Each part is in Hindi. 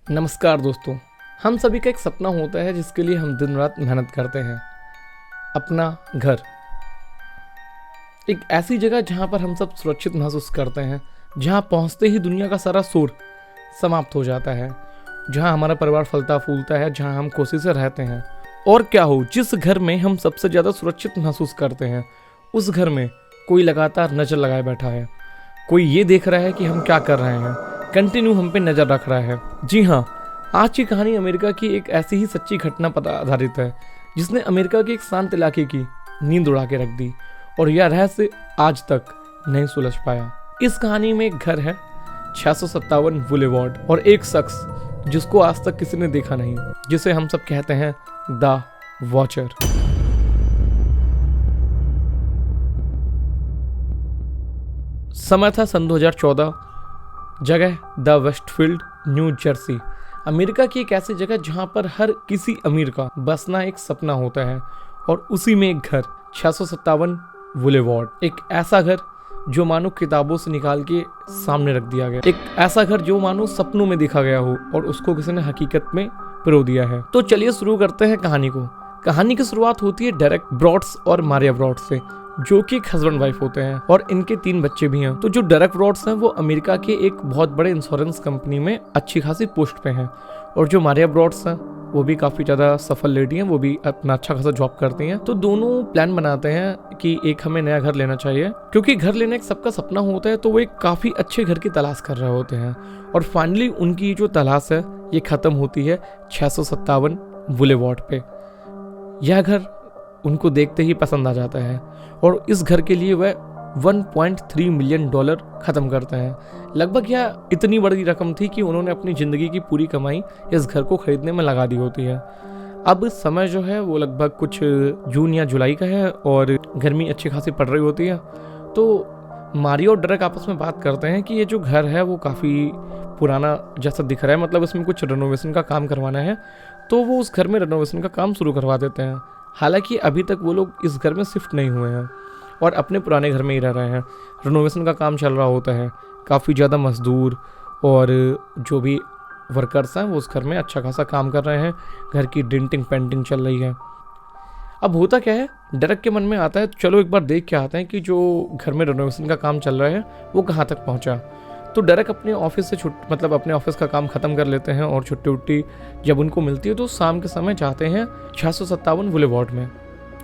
नमस्कार दोस्तों। हम सभी का एक सपना होता है जिसके लिए हम दिन रात मेहनत करते हैं। अपना घर, एक ऐसी जगह जहां पर हम सब सुरक्षित महसूस करते हैं, जहां पहुंचते ही दुनिया का सारा शोर समाप्त हो जाता है, जहां हमारा परिवार फलता फूलता है, जहां हम खुशी से रहते हैं। और क्या हो, जिस घर में हम सबसे ज़्यादा सुरक्षित महसूस करते हैं, उस घर में कोई लगातार नज़र लगाए बैठा है। कोई ये देख रहा है कि हम क्या कर रहे हैं, कंटिन्यू हम पे नज़र रख रहा है। जी हाँ, आज की कहानी अमेरिका की एक ऐसी ही सच्ची घटना पर आधारित है जिसने अमेरिका के एक शांत इलाके की नींद उड़ा के रख दी, और यह रहस्य आज तक नहीं सुलझ पाया। इस कहानी में एक घर है 657 बुलेवार्ड, और एक शख्स जिसको आज तक किसी ने देखा नहीं, जिसे हम सब कहते हैं द वॉचर। समय था सन 2014, जगह the Westfield, new Jersey. America की एक ऐसी जगह जहां पर हर किसी अमीर का बसना एक सपना होता है, और उसी में एक घर 657 बुलेवार्ड। एक ऐसा घर जो मानो किताबों से निकाल के सामने रख दिया गया, एक ऐसा घर जो मानो सपनों में देखा गया हो और उसको किसी ने हकीकत में पिरो दिया है। तो चलिए शुरू करते हैं कहानी को। कहानी की शुरुआत होती है डेरेक ब्रॉड्स और मारिया ब्रॉड्स से, जो कि एक हस्बैंड वाइफ होते हैं, और इनके 3 बच्चे भी हैं। तो जो डेरेक ब्रॉड्स हैं वो अमेरिका के एक बहुत बड़े इंश्योरेंस कंपनी में अच्छी खासी पोस्ट पे हैं, और जो मारिया ब्रॉड्स हैं वो भी काफ़ी ज़्यादा सफल लेडी हैं, वो भी अपना अच्छा खासा जॉब करती हैं। तो दोनों प्लान बनाते हैं कि एक हमें नया घर लेना चाहिए, क्योंकि घर लेने का सबका सपना होता है। तो वो एक काफ़ी अच्छे घर की तलाश कर रहे होते हैं, और फाइनली उनकी जो तलाश है ये ख़त्म होती है 657 बुलेवार्ड पे। यह घर उनको देखते ही पसंद आ जाता है, और इस घर के लिए वह $1.3 मिलियन खत्म करते हैं। लगभग यह इतनी बड़ी रकम थी कि उन्होंने अपनी ज़िंदगी की पूरी कमाई इस घर को खरीदने में लगा दी होती है। अब समय जो है वो लगभग कुछ जून या जुलाई का है, और गर्मी अच्छी खासी पड़ रही होती है। तो मारियो और डेरेक आपस में बात करते हैं कि ये जो घर है वो काफ़ी पुराना जैसा दिख रहा है, मतलब इसमें कुछ रेनोवेशन का काम करवाना है। तो वो उस घर में रेनोवेशन का काम शुरू करवा देते हैं। हालांकि अभी तक वो लोग इस घर में शिफ्ट नहीं हुए हैं और अपने पुराने घर में ही रह रहे हैं। रेनोवेशन का काम चल रहा होता है, काफ़ी ज़्यादा मजदूर और जो भी वर्कर्स हैं वो उस घर में अच्छा खासा काम कर रहे हैं। घर की डेंटिंग पेंटिंग चल रही है। अब होता क्या है, डेरेक के मन में आता है चलो एक बार देख के आते हैं कि जो घर में रेनोवेशन का काम चल रहा है वो कहाँ तक पहुँचा। तो डेरेक अपने ऑफिस से अपने ऑफिस का काम ख़त्म कर लेते हैं, और छुट्टी उट्टी जब उनको मिलती है तो शाम के समय जाते हैं 657 बुलेवार्ड में,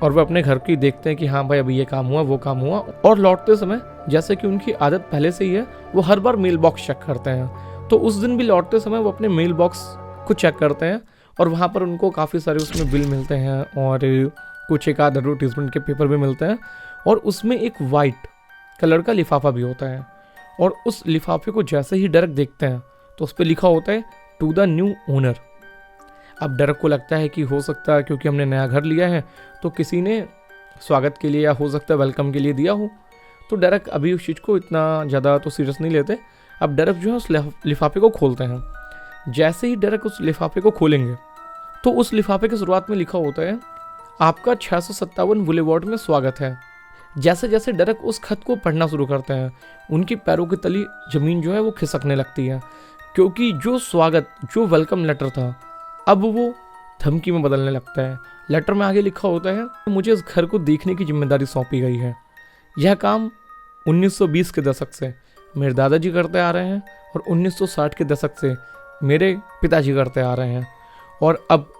और वह अपने घर की देखते हैं कि हाँ भाई अभी ये काम हुआ वो काम हुआ। और लौटते समय जैसे कि उनकी आदत पहले से ही है, वो हर बार मेल बॉक्स चेक करते हैं। तो उस दिन भी लौटते समय वो अपने मेल बॉक्स को चेक करते हैं, और वहाँ पर उनको काफ़ी सारे उसमें बिल मिलते हैं, और कुछ एक आध एडवर्टीजमेंट के पेपर भी मिलते हैं, और उसमें एक वाइट कलर का लिफाफा भी होता है। और उस लिफाफे को जैसे ही डेरेक देखते हैं तो उस पर लिखा होता है टू द न्यू ओनर। अब डेरेक को लगता है कि हो सकता है क्योंकि हमने नया घर लिया है तो किसी ने स्वागत के लिए या हो सकता है वेलकम के लिए दिया हो। तो डेरेक अभी उस चीज़ को इतना ज़्यादा तो सीरियस नहीं लेते। अब डेरेक जो है उस लिफाफे को खोलते हैं। जैसे ही डेरेक उस लिफाफे को खोलेंगे तो उस लिफाफे की शुरुआत में लिखा होता है आपका 657 बुलेवार्ड में स्वागत है। जैसे जैसे डेरेक उस खत को पढ़ना शुरू करते हैं, उनकी पैरों की तली ज़मीन जो है वो खिसकने लगती है, क्योंकि जो स्वागत, जो वेलकम लेटर था, अब वो धमकी में बदलने लगता है। लेटर में आगे लिखा होता है मुझे इस घर को देखने की जिम्मेदारी सौंपी गई है। यह काम 1920 के दशक से मेरे दादाजी करते आ रहे हैं, और 1960 के दशक से मेरे पिताजी करते आ रहे हैं, और अब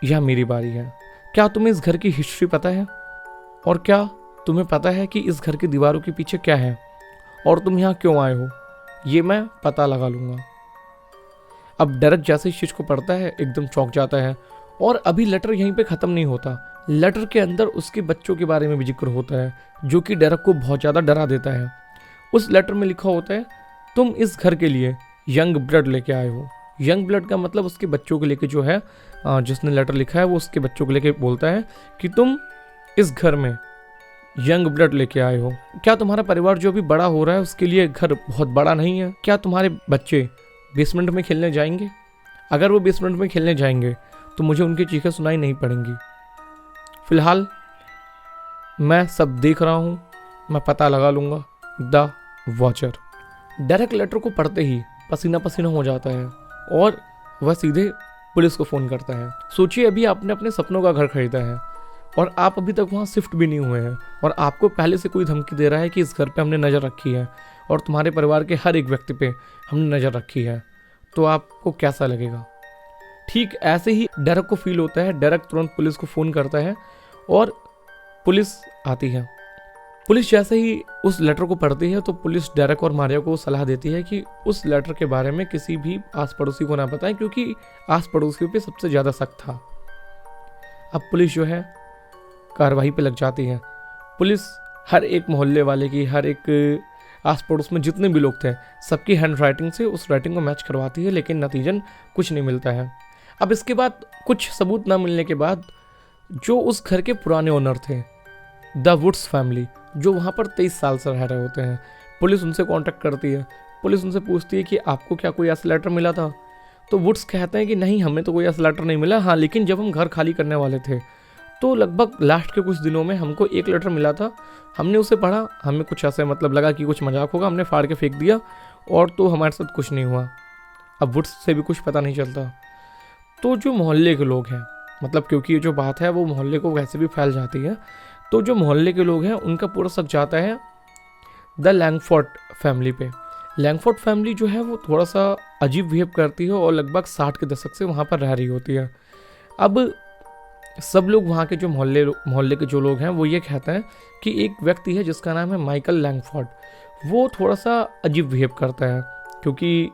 यह मेरी बारी है। क्या तुम्हें इस घर की हिस्ट्री पता है? और क्या तुम्हें पता है कि इस घर की दीवारों के पीछे क्या है, और तुम यहाँ क्यों आए हो? ये मैं पता लगा लूँगा। अब डेरेक जैसे इस चीज़ को पढ़ता है एकदम चौंक जाता है, और अभी लेटर यहीं पे ख़त्म नहीं होता। लेटर के अंदर उसके बच्चों के बारे में भी जिक्र होता है, जो कि डेरेक को बहुत ज़्यादा डरा देता है। उस लेटर में लिखा होता है तुम इस घर के लिए यंग ब्लड लेके आए हो। यंग ब्लड का मतलब उसके बच्चों को लेके जो है, जिसने लेटर लिखा है वो उसके बच्चों को लेके बोलता है कि तुम इस घर में यंग ब्लड लेके आए हो। क्या तुम्हारा परिवार जो भी बड़ा हो रहा है उसके लिए घर बहुत बड़ा नहीं है? क्या तुम्हारे बच्चे बेसमेंट में खेलने जाएंगे? अगर वो बेसमेंट में खेलने जाएंगे तो मुझे उनकी चीखें सुनाई नहीं पड़ेंगी। फिलहाल मैं सब देख रहा हूँ, मैं पता लगा लूँगा। The watcher. डेरेक लेटर को पढ़ते ही पसीना पसीना हो जाता है, और वह सीधे पुलिस को फ़ोन करता है। सोचिए, अभी आपने अपने सपनों का घर खरीदा है और आप अभी तक वहाँ शिफ्ट भी नहीं हुए हैं और आपको पहले से कोई धमकी दे रहा है कि इस घर पे हमने नज़र रखी है और तुम्हारे परिवार के हर एक व्यक्ति पे हमने नज़र रखी है, तो आपको कैसा लगेगा? ठीक ऐसे ही डेरेक को फील होता है। डेरेक तुरंत पुलिस को फ़ोन करता है और पुलिस आती है। पुलिस जैसे ही उस लेटर को पढ़ती है तो पुलिस डेरेक और मारिया को सलाह देती है कि उस लेटर के बारे में किसी भी आस पड़ोसी को ना बताएं, क्योंकि आस पड़ोसियों पे सबसे ज़्यादा शक था। अब पुलिस जो है कार्रवाई पे लग जाती है। पुलिस हर एक मोहल्ले वाले की, हर एक आस पड़ोस में जितने भी लोग थे, सबकी हैंड राइटिंग से उस राइटिंग को मैच करवाती है, लेकिन नतीजन कुछ नहीं मिलता है। अब इसके बाद कुछ सबूत ना मिलने के बाद जो उस घर के पुराने ओनर थे, द वुड्स फैमिली, जो वहाँ पर 23 साल से रह रहे होते हैं, पुलिस उनसे कांटेक्ट करती है। पुलिस उनसे पूछती है कि आपको क्या कोई ऐसा लेटर मिला था? तो वुड्स कहते हैं कि नहीं, हमें तो कोई ऐसा लेटर नहीं मिला। हाँ, लेकिन जब हम घर खाली करने वाले थे तो लगभग लास्ट के कुछ दिनों में हमको एक लेटर मिला था। हमने उसे पढ़ा, हमें कुछ ऐसे मतलब लगा कि कुछ मजाक होगा, हमने फाड़ के फेंक दिया और तो हमारे साथ कुछ नहीं हुआ। अब वुड्स से भी कुछ पता नहीं चलता। तो जो मोहल्ले के लोग हैं, मतलब क्योंकि ये जो बात है वो मोहल्ले को वैसे भी फैल जाती है, तो जो मोहल्ले के लोग हैं उनका पूरा शक जाता है द लैंगफोर्ड फैमिली पे। लैंगफोर्ड फैमिली जो है वो थोड़ा सा अजीब बिहेव करती है और लगभग 60 के दशक से वहाँ पर रह रही होती है। अब सब लोग वहाँ के जो मोहल्ले के जो लोग हैं वो ये कहते हैं कि एक व्यक्ति है जिसका नाम है माइकल लैंगफोर्ड, वो थोड़ा सा अजीब बिहेव करता है, क्योंकि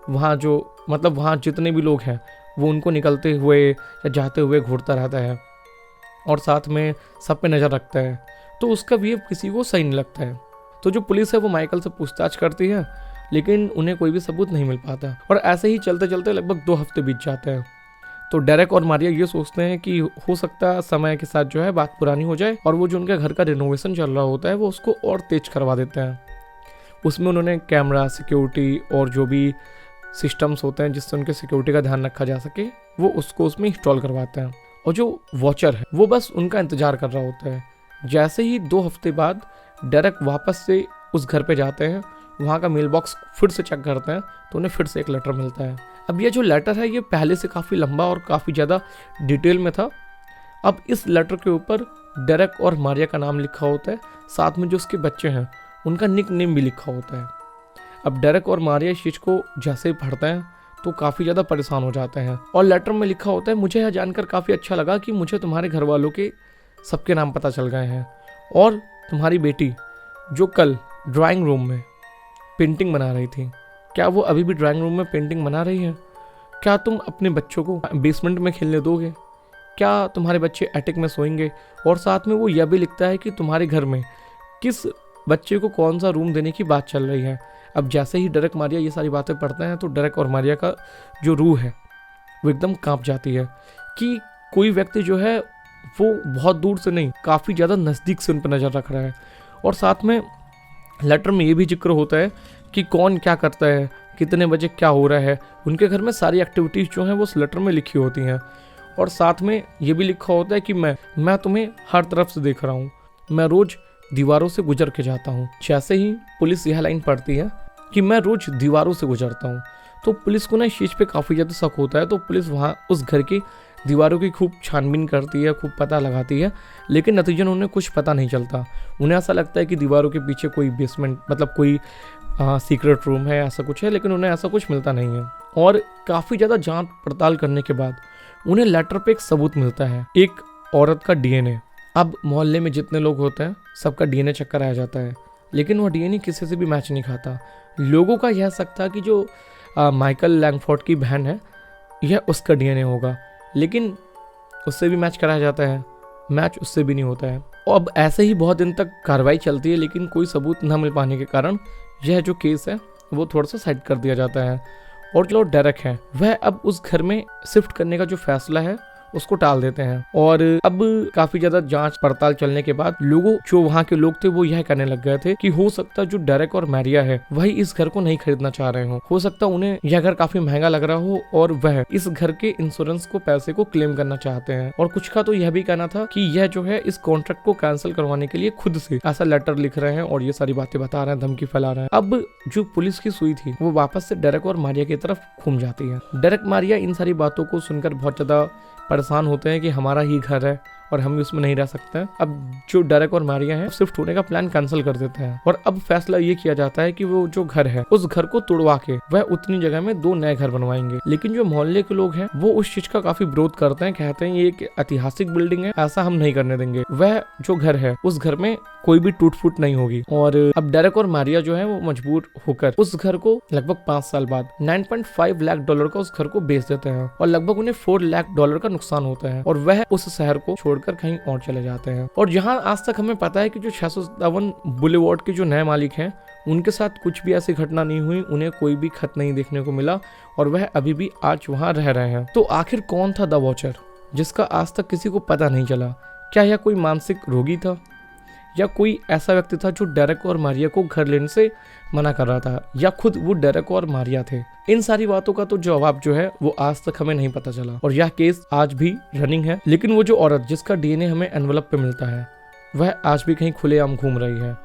वहाँ जो मतलब वहाँ जितने भी लोग हैं वो उनको निकलते हुए या जाते हुए घूरता रहता है और साथ में सब पे नज़र रखता है, तो उसका बिहेव किसी को सही नहीं लगता है। तो जो पुलिस है वो माइकल से पूछताछ करती है, लेकिन उन्हें कोई भी सबूत नहीं मिल पाता और ऐसे ही चलते चलते लगभग 2 हफ्ते बीत जाते हैं। तो डेरेक और मारिया ये सोचते हैं कि हो सकता है समय के साथ जो है बात पुरानी हो जाए और वो जो उनके घर का रिनोवेशन चल रहा होता है वो उसको और तेज करवा देते हैं। उसमें उन्होंने कैमरा, सिक्योरिटी और जो भी सिस्टम्स होते हैं जिससे उनके सिक्योरिटी का ध्यान रखा जा सके, वो उसको उसमें इंस्टॉल करवाते हैं और जो वॉचर है वो बस उनका इंतजार कर रहा होता है। जैसे ही 2 हफ्ते बाद डेरेक वापस से उस घर पे जाते हैं, वहाँ का मेल बॉक्स फिर से चेक करते हैं तो उन्हें फिर से एक लेटर मिलता है। अब ये जो लेटर है ये पहले से काफ़ी लंबा और काफ़ी ज़्यादा डिटेल में था। अब इस लेटर के ऊपर डेरेक और मारिया का नाम लिखा होता है, साथ में जो उसके बच्चे हैं उनका निक नेम भी लिखा होता है। अब डेरेक और मारिया इस चीज़ को जैसे ही पढ़ते हैं तो काफ़ी ज़्यादा परेशान हो जाते हैं और लेटर में लिखा होता है, मुझे यह जानकर काफ़ी अच्छा लगा कि मुझे तुम्हारे घर वालों के सबके नाम पता चल गए हैं और तुम्हारी बेटी जो कल ड्राइंग रूम में पेंटिंग बना रही थी, क्या वो अभी भी ड्राइंग रूम में पेंटिंग बना रही है? क्या तुम अपने बच्चों को बेसमेंट में खेलने दोगे? क्या तुम्हारे बच्चे एटिक में सोएंगे? और साथ में वो यह भी लिखता है कि तुम्हारे घर में किस बच्चे को कौन सा रूम देने की बात चल रही है। अब जैसे ही डेरेक मारिया ये सारी बातें पढ़ते हैं तो डेरेक और मारिया का जो रूह है वो एकदम कांप जाती है कि कोई व्यक्ति जो है वो बहुत दूर से नहीं, काफ़ी ज़्यादा नज़दीक से उन पर नज़र रख रहा है। और साथ में लेटर में ये भी जिक्र होता है कि कौन क्या करता है, कितने बजे क्या हो रहा है। उनके घर में सारी एक्टिविटीज़ जो हैं वो उस लेटर में लिखी होती हैं और साथ में ये भी लिखा होता है कि मैं तुम्हें हर तरफ से देख रहा हूँ, मैं रोज़ दीवारों से गुजर के जाता हूँ। जैसे ही पुलिस यह लाइन पढ़ती है कि मैं रोज़ दीवारों से गुजरता हूँ, तो पुलिस को ना इस चीज़ पे काफ़ी ज़्यादा शक होता है। तो पुलिस वहाँ उस घर की दीवारों की खूब छानबीन करती है, खूब पता लगाती है, लेकिन नतीजन उन्हें कुछ पता नहीं चलता। उन्हें ऐसा लगता है कि दीवारों के पीछे कोई बेसमेंट मतलब कोई सीक्रेट रूम है, ऐसा कुछ है, लेकिन उन्हें ऐसा कुछ मिलता नहीं है। और काफ़ी ज़्यादा जांच पड़ताल करने के बाद उन्हें लेटर पे एक सबूत मिलता है, एक औरत का डीएनए। अब मोहल्ले में जितने लोग होते हैं सबका डीएनए चेक कराया जाता है, लेकिन वह डीएनए किसी से भी मैच नहीं खाता। लोगों का यह शक था कि जो माइकल लैंगफोर्ड की बहन है यह उसका डीएनए होगा, लेकिन उससे भी मैच कराया जाता है, मैच उससे भी नहीं होता है। और अब ऐसे ही बहुत दिन तक कार्रवाई चलती है, लेकिन कोई सबूत न मिल पाने के कारण यह जो केस है वो थोड़ा सा साइड कर दिया जाता है। और जो डेरेक है वह अब उस घर में शिफ्ट करने का जो फैसला है उसको टाल देते हैं। और अब काफी ज्यादा जांच पड़ताल चलने के बाद लोगों जो वहाँ के लोग थे वो यह कहने लग गए थे कि हो सकता है जो डेरेक और मैरिया है वही इस घर को नहीं खरीदना चाह रहे हो सकता उन्हें यह घर काफी महंगा लग रहा हो और वह इस घर के इंश्योरेंस को पैसे को क्लेम करना चाहते हैं। और कुछ का तो यह भी कहना था कि यह जो है इस कॉन्ट्रैक्ट को कैंसिल करवाने के लिए खुद से ऐसा लेटर लिख रहे हैं और ये सारी बातें बता रहे हैं, धमकी फैला रहे हैं। अब जो पुलिस की सुई थी वो वापस से डेरेक और मारिया की तरफ घूम जाती है। डेरेक मारिया इन सारी बातों को सुनकर बहुत ज्यादा परेशान होते हैं कि हमारा ही घर है और हम भी उसमें नहीं रह सकते। अब जो डेरेक और मारिया हैं शिफ्ट होने का प्लान कैंसिल कर देते हैं और अब फैसला ये किया जाता है कि वो जो घर है उस घर को तोड़वा के वह उतनी जगह में 2 नए घर बनवाएंगे। लेकिन जो मोहल्ले के लोग हैं वो उस चीज का काफी विरोध करते हैं, कहते हैं ये एक ऐतिहासिक बिल्डिंग है, ऐसा हम नहीं करने देंगे। वह जो घर है उस घर में कोई भी टूट फूट नहीं होगी। और अब डेरेक और मारिया जो है वो मजबूर होकर उस घर को लगभग 5 साल बाद $9.5 लाख का उस घर को बेच देते हैं और लगभग उन्हें $4 लाख का नुकसान होता है और वह उस शहर को छोड़कर कहीं और चले जाते हैं। और जहां आज तक हमें पता है कि जो 657 बुलेवार्ड के जो नए मालिक हैं उनके साथ कुछ भी ऐसी घटना नहीं हुई, उन्हें कोई भी खत नहीं देखने को मिला और वह अभी भी आज वहां रह रहे हैं। तो आखिर कौन था द वॉचर जिसका आज तक किसी को पता नहीं चला? क्या यह कोई मानसिक रोगी था या कोई ऐसा व्यक्ति था जो डेरेक और मारिया को घर लेने से मना कर रहा था, या खुद वो डेरेक और मारिया थे? इन सारी बातों का तो जवाब जो है वो आज तक हमें नहीं पता चला और यह केस आज भी रनिंग है। लेकिन वो जो औरत जिसका डीएनए हमें एनवलप पे मिलता है वह आज भी कहीं खुलेआम घूम रही है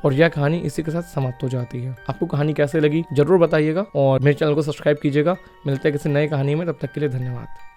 और यह कहानी इसी के साथ समाप्त हो जाती है। आपको कहानी कैसे लगी जरूर बताइएगा और मेरे चैनल को सब्सक्राइब कीजिएगा। मिलते हैं किसी नई कहानी में, तब तक के लिए धन्यवाद।